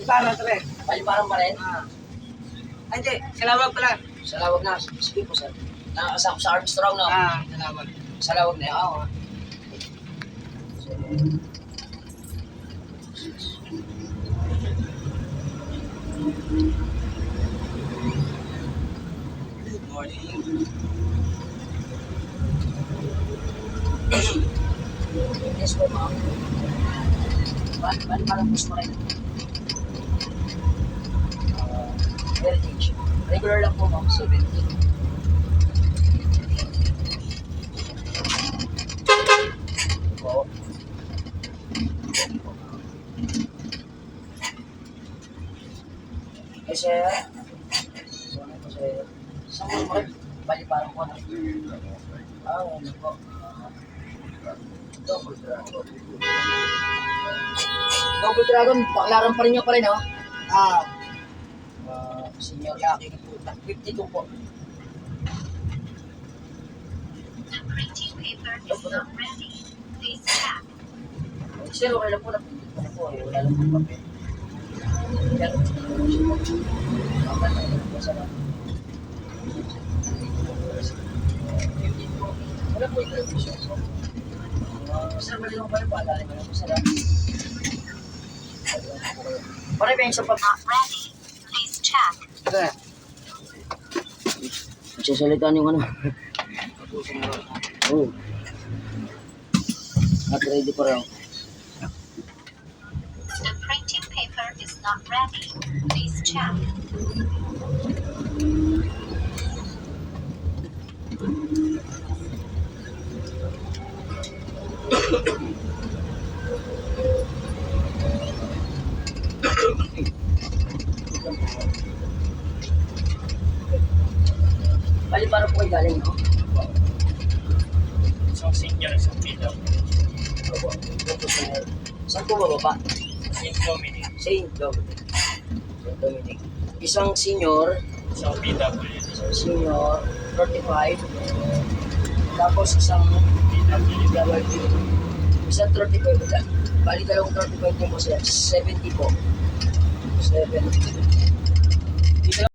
Para tre. Paliparan pa rin. Ay, hindi. Kalawag pala. Sa lawag na. Sige po, sir. Nakakasama sa Armstrong, no? Kalawag. Sa lawag na yun. Oo. Good morning. Yes po, ma'am. Parang push mo rin. Heritage. Regular lang po, ma'am. 70. Po. Eh, sir. Ano po, sir? Saan mo rin? Paliparan ko na. Ano po? Double Dragon. Double Dragon, baklaran pa rin niyo pa rin, oh. Senior Yaki na po. 52 po. The printing paper is not ready. Please check. Sir, okay lang po. Napindit ko na po. Wala lang po papel. Pero, wala po yung television. Sir, malinaw pa rin po. Alala mo lang po, sir. Parang may isang Not ready. Please check. Tre. Magsasalitaan yung ano. Oo. Not ready pa rin. The printing paper is not ready. Please check. Bali, parang po kayo galing, no? Isang senior, isang middle. Opo. Opo, sir. Saan po bababa? St. Dominic, St. Dominic. St. Dominic. Isang senior, isang PW. isang senior, 35. Tapos isang PWD. Isang 35 po dyan. Bali, dalawang 35 din po sila. 70 po. 70.